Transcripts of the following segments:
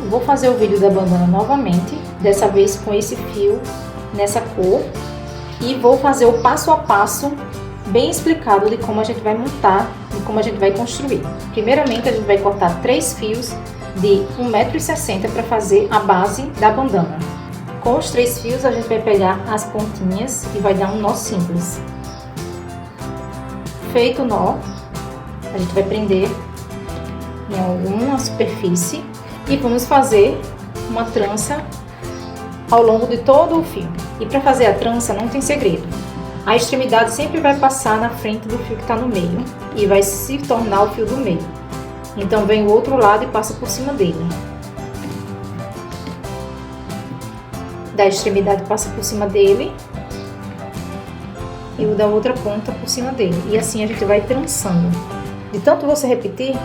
vou fazer o vídeo da bandana novamente, dessa vez com esse fio nessa cor, e vou fazer o passo a passo bem explicado de como a gente vai montar e como a gente vai construir. Primeiramente, a gente vai cortar 3 fios de 1,60 m para fazer a base da bandana. Com os 3 fios, a gente vai pegar as pontinhas e vai dar um nó simples. Feito o nó, a gente vai prender em alguma superfície e vamos fazer uma trança ao longo de todo o fio. E para fazer a trança não tem segredo. A extremidade sempre vai passar na frente do fio que está no meio e vai se tornar o fio do meio. Então vem o outro lado e passa por cima dele. Da extremidade passa por cima dele e o da outra ponta por cima dele. E assim a gente vai trançando. De tanto você repetir,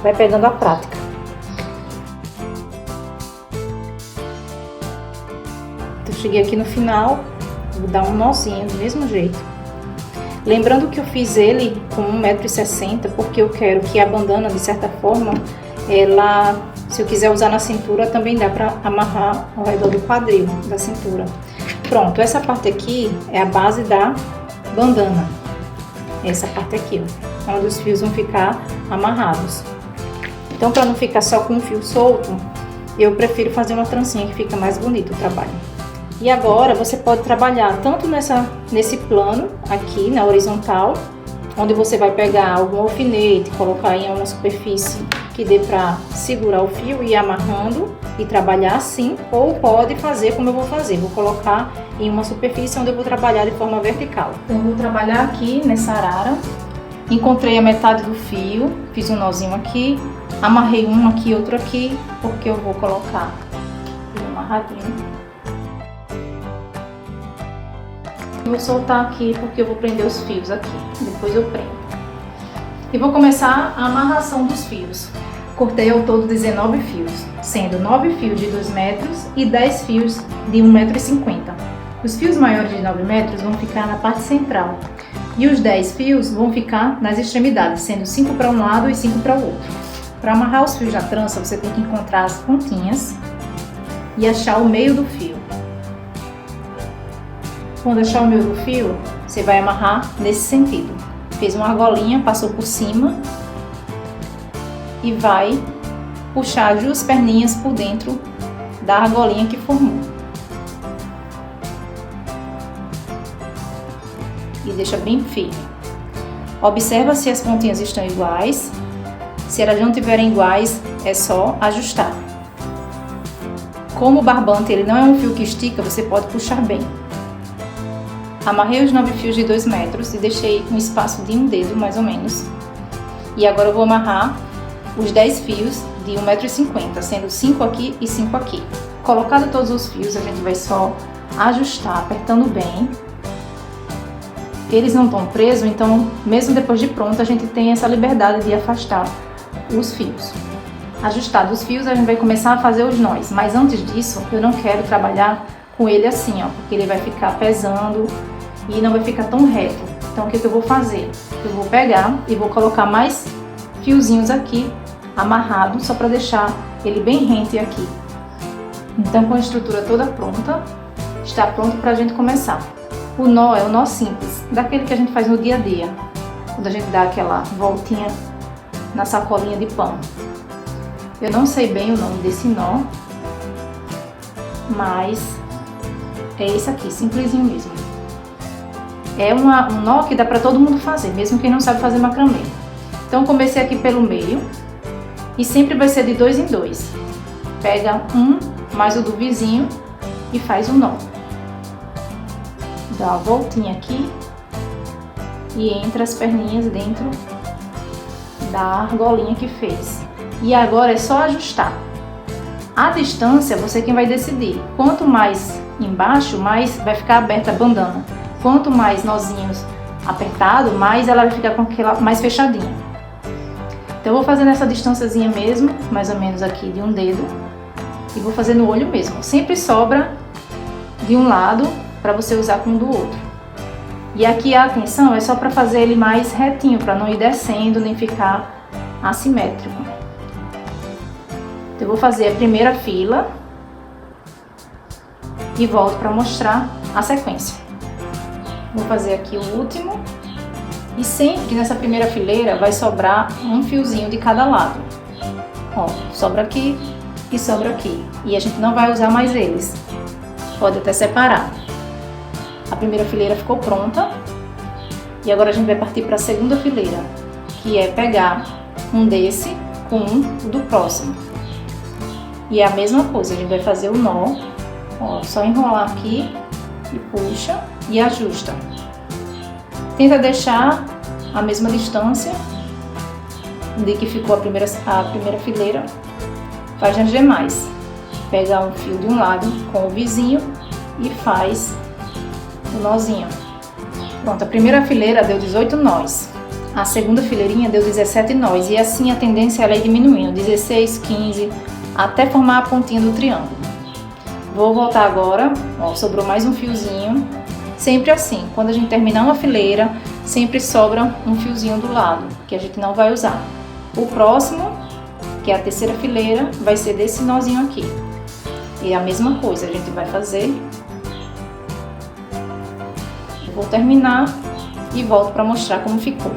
vai pegando a prática. Então, cheguei aqui no final, vou dar um nozinho do mesmo jeito. Lembrando que eu fiz ele com 1,60 m, porque eu quero que a bandana, de certa forma, ela, se eu quiser usar na cintura, também dá para amarrar ao redor do quadril da cintura. Pronto, essa parte aqui é a base da bandana. Essa parte aqui, ó, onde os fios vão ficar amarrados. Então, para não ficar só com um fio solto, eu prefiro fazer uma trancinha que fica mais bonito o trabalho. E agora você pode trabalhar tanto nesse plano aqui na horizontal, onde você vai pegar algum alfinete, colocar em uma superfície que dê para segurar o fio e ir amarrando e trabalhar assim, ou pode fazer como eu vou fazer, vou colocar em uma superfície onde eu vou trabalhar de forma vertical. Então eu vou trabalhar aqui nessa arara, encontrei a metade do fio, fiz um nozinho aqui, amarrei um aqui, outro aqui, porque eu vou colocar amarradinho. Vou soltar aqui porque eu vou prender os fios aqui, depois eu prendo. E vou começar a amarração dos fios. Cortei ao todo 19 fios, sendo 9 fios de 2 metros e 10 fios de 1,50 m. Os fios maiores de 9 metros vão ficar na parte central e os 10 fios vão ficar nas extremidades, sendo 5 para um lado e 5 para o outro. Para amarrar os fios na trança, você tem que encontrar as pontinhas e achar o meio do fio. Quando achar o meio do fio, você vai amarrar nesse sentido. Fez uma argolinha, passou por cima e vai puxar as 2 perninhas por dentro da argolinha que formou. E deixa bem firme. Observa se as pontinhas estão iguais. Se elas não estiverem iguais, é só ajustar. Como o barbante ele não é um fio que estica, você pode puxar bem. Amarrei os 9 fios de 2 metros e deixei um espaço de um dedo, mais ou menos. E agora eu vou amarrar os 10 fios de 1,50 m, sendo 5 aqui e 5 aqui. Colocado todos os fios, a gente vai só ajustar, apertando bem. Eles não estão presos, então mesmo depois de pronto, a gente tem essa liberdade de afastar os fios. Ajustados os fios, a gente vai começar a fazer os nós. Mas antes disso, eu não quero trabalhar com ele assim, ó, porque ele vai ficar pesando e não vai ficar tão reto. Então o que eu vou fazer? Eu vou pegar e vou colocar mais fiozinhos aqui amarrado, só para deixar ele bem rente aqui. Então, com a estrutura toda pronta, está pronto para a gente começar. O nó é o nó simples, daquele que a gente faz no dia a dia, quando a gente dá aquela voltinha na sacolinha de pão. Eu não sei bem o nome desse nó, mas é esse aqui, simplesinho mesmo. É um nó que dá para todo mundo fazer, mesmo quem não sabe fazer macramê. Então comecei aqui pelo meio e sempre vai ser de 2 em 2. Pega um mais o do vizinho e faz um nó. Dá uma voltinha aqui e entra as perninhas dentro da argolinha que fez. E agora é só ajustar. A distância você quem vai decidir. Quanto mais embaixo, mais vai ficar aberta a bandana. Quanto mais nozinhos apertado, mais ela vai ficar com aquela mais fechadinha. Então eu vou fazer nessa distânciazinha mesmo, mais ou menos aqui de um dedo, e vou fazer no olho mesmo. Sempre sobra de um lado para você usar com o do outro. E aqui a atenção é só para fazer ele mais retinho, para não ir descendo nem ficar assimétrico. Então, eu vou fazer a primeira fila e volto para mostrar a sequência. Vou fazer aqui o último e sempre nessa primeira fileira vai sobrar um fiozinho de cada lado. Ó, sobra aqui e sobra aqui. E a gente não vai usar mais eles. Pode até separar. A primeira fileira ficou pronta. E agora a gente vai partir para a segunda fileira, que é pegar um desse com um do próximo. E é a mesma coisa, a gente vai fazer o nó, ó, só enrolar aqui e puxa e ajusta. Tenta deixar a mesma distância de que ficou a primeira fileira, faz as demais. Pega um fio de um lado com o vizinho e faz o nozinho. Pronto, a primeira fileira deu 18 nós, a segunda fileirinha deu 17 nós e assim a tendência é ir diminuindo, 16, 15, até formar a pontinha do triângulo. Vou voltar agora, ó, sobrou mais um fiozinho, sempre assim, quando a gente terminar uma fileira, sempre sobra um fiozinho do lado, que a gente não vai usar. O próximo, que é a terceira fileira, vai ser desse nozinho aqui. E a mesma coisa, a gente vai fazer. Vou terminar e volto para mostrar como ficou.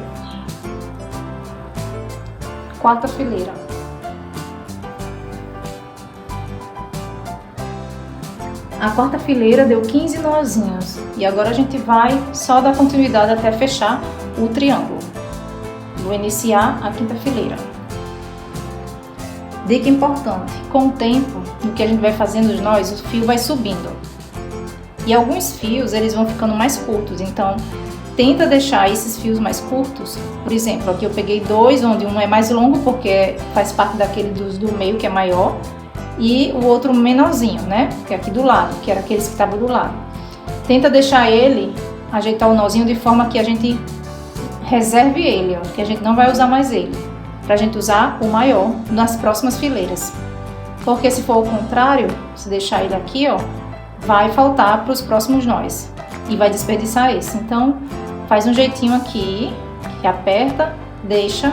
Quarta fileira. A quarta fileira deu 15 nozinhos e agora a gente vai só dar continuidade até fechar o triângulo. Vou iniciar a quinta fileira. Dica importante, com o tempo, no que a gente vai fazendo os nós, o fio vai subindo. E alguns fios, eles vão ficando mais curtos, então tenta deixar esses fios mais curtos. Por exemplo, aqui eu peguei dois, onde um é mais longo, porque faz parte daquele do meio, que é maior, e o outro menorzinho, né? Que é aqui do lado, que era aqueles que estavam do lado. Tenta deixar ele, ajeitar o nozinho de forma que a gente reserve ele, ó, que a gente não vai usar mais ele, pra gente usar o maior nas próximas fileiras. Porque se for o contrário, se deixar ele aqui, ó, vai faltar para os próximos nós e vai desperdiçar esse. Então, faz um jeitinho aqui, que aperta, deixa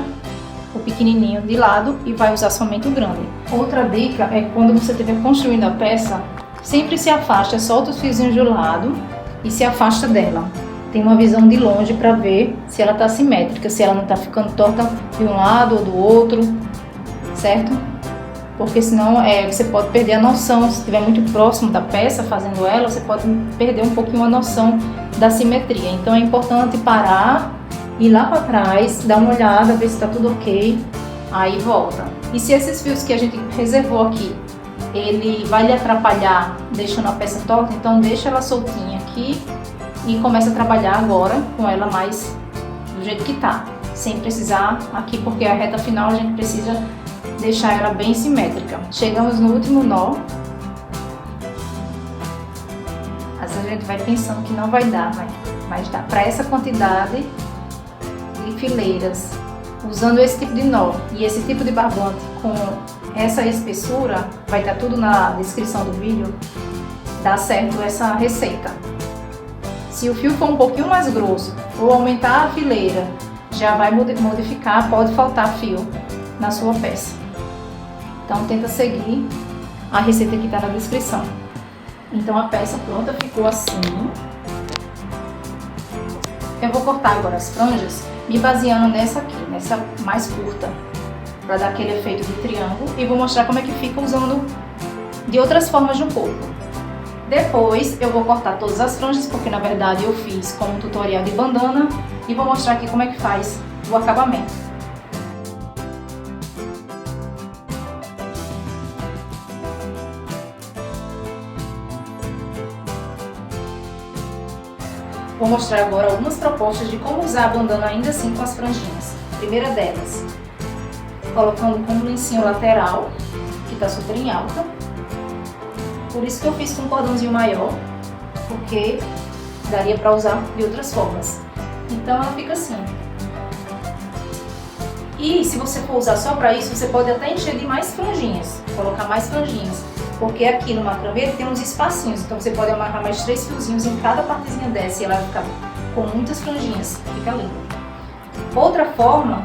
o pequenininho de lado e vai usar somente o grande. Outra dica é quando você estiver construindo a peça, sempre se afasta, solta os fiozinhos do lado e se afasta dela. Tem uma visão de longe para ver se ela está simétrica, se ela não está ficando torta de um lado ou do outro, certo? Porque senão você pode perder a noção, se estiver muito próximo da peça fazendo ela, você pode perder um pouquinho a noção da simetria. Então é importante parar, ir lá para trás, dar uma olhada, ver se está tudo ok, aí volta. E se esses fios que a gente reservou aqui, ele vai lhe atrapalhar deixando a peça torta, então deixa ela soltinha aqui e começa a trabalhar agora com ela mais do jeito que tá, sem precisar aqui, porque a reta final a gente precisa deixar ela bem simétrica. Chegamos no último nó. Às vezes a gente vai pensando que não vai dar, mas dá. Para essa quantidade de fileiras, usando esse tipo de nó e esse tipo de barbante com essa espessura, vai estar tudo na descrição do vídeo, dá certo essa receita. Se o fio for um pouquinho mais grosso ou aumentar a fileira, já vai modificar, pode faltar fio na sua peça. Então tenta seguir a receita que está na descrição. Então a peça pronta ficou assim. Eu vou cortar agora as franjas, me baseando nessa aqui, nessa mais curta, para dar aquele efeito de triângulo, e vou mostrar como é que fica usando de outras formas no corpo. Depois eu vou cortar todas as franjas, porque na verdade eu fiz como um tutorial de bandana, e vou mostrar aqui como é que faz o acabamento. Vou mostrar agora algumas propostas de como usar a bandana ainda assim com as franjinhas. Primeira delas, colocando com um lencinho lateral, que está super em alta. Por isso que eu fiz com um cordãozinho maior, porque daria para usar de outras formas. Então ela fica assim. E se você for usar só para isso, você pode até encher de mais franjinhas, colocar mais franjinhas. Porque aqui no macramê tem uns espacinhos, então você pode amarrar mais 3 fiozinhos em cada partezinha dessa e ela vai ficar com muitas franjinhas, fica lindo. Outra forma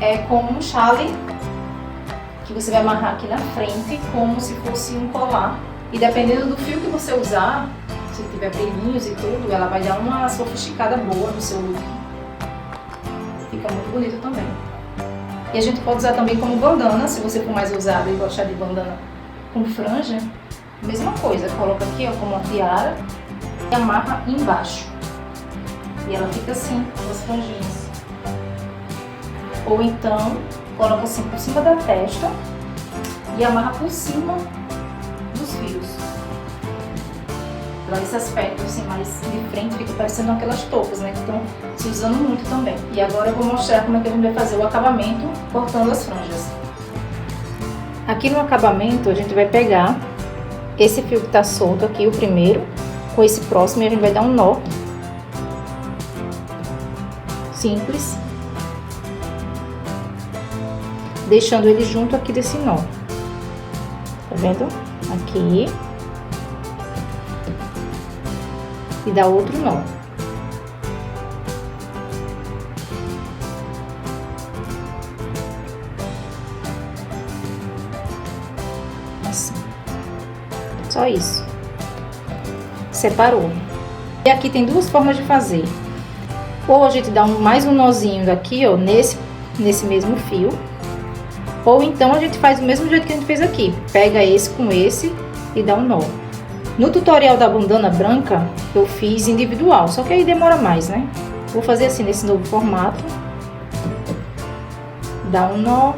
é com um chale que você vai amarrar aqui na frente como se fosse um colar. E dependendo do fio que você usar, se tiver brilhinhos e tudo, ela vai dar uma sofisticada boa no seu look. Fica muito bonito também. E a gente pode usar também como bandana, se você for mais ousado e gostar de bandana com franja. Mesma coisa, coloca aqui ó, como uma tiara e amarra embaixo. E ela fica assim, com as franjinhas. Ou então, coloca assim por cima da testa e amarra por cima dos fios. Dá esse aspecto assim mais de frente, fica parecendo aquelas toucas, né, que estão se usando muito também. E agora eu vou mostrar como é que a gente vai fazer o acabamento cortando as franjas. Aqui no acabamento a gente vai pegar esse fio que tá solto aqui, o primeiro, com esse próximo, e a gente vai dar um nó simples, deixando ele junto aqui desse nó. Tá vendo? Aqui. E dá outro nó. Assim. Só isso. Separou. E aqui tem duas formas de fazer. Ou a gente dá mais um nozinho daqui, ó, nesse mesmo fio. Ou então a gente faz do mesmo jeito que a gente fez aqui. Pega esse com esse e dá um nó. No tutorial da bandana branca, eu fiz individual, só que aí demora mais, né? Vou fazer assim, nesse novo formato. Dá um nó.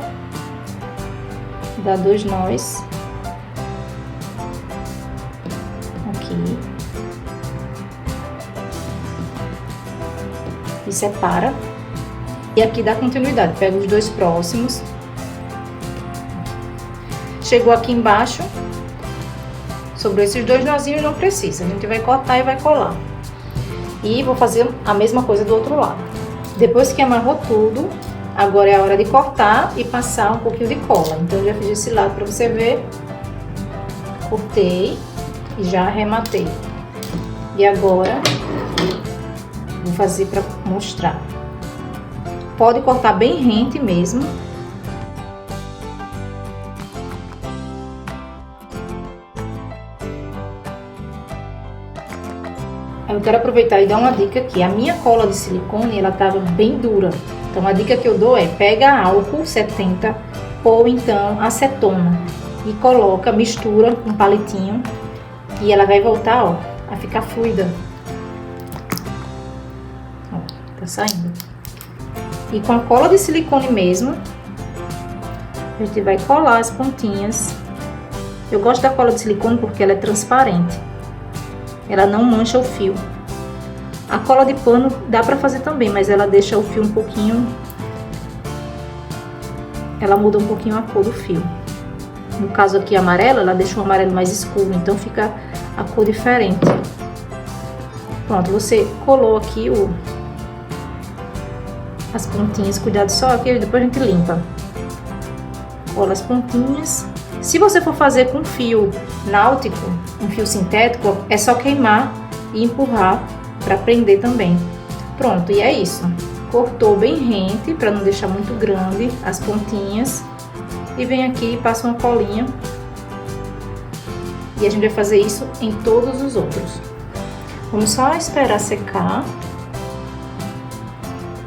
Dá dois nós. Aqui. E separa. E aqui dá continuidade. Pega os dois próximos. Chegou aqui embaixo. Sobrou esses dois nozinhos, não precisa. A gente vai cortar e vai colar. E vou fazer a mesma coisa do outro lado. Depois que amarrou tudo, agora é a hora de cortar e passar um pouquinho de cola. Então, eu já fiz esse lado pra você ver. Cortei e já arrematei. E agora, vou fazer pra mostrar. Pode cortar bem rente mesmo. Eu quero aproveitar e dar uma dica aqui. A minha cola de silicone, ela tava bem dura. Então, a dica que eu dou é, pega álcool 70 ou então acetona e coloca, mistura com um palitinho e ela vai voltar, ó, a ficar fluida. Ó, tá saindo. E com a cola de silicone mesmo, a gente vai colar as pontinhas. Eu gosto da cola de silicone porque ela é transparente. Ela não mancha o fio. A cola de pano dá pra fazer também, mas ela deixa o fio um pouquinho... Ela muda um pouquinho a cor do fio. No caso aqui amarelo, ela deixa o amarelo mais escuro, então fica a cor diferente. Pronto, você colou aqui as pontinhas. Cuidado só aqui, depois a gente limpa. Cola as pontinhas. Se você for fazer com fio náutico, um fio sintético, é só queimar e empurrar para prender também. Pronto, e é isso. Cortou bem rente para não deixar muito grande as pontinhas. E vem aqui e passa uma colinha. E a gente vai fazer isso em todos os outros. Vamos só esperar secar.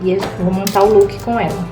E eu vou montar o look com ela.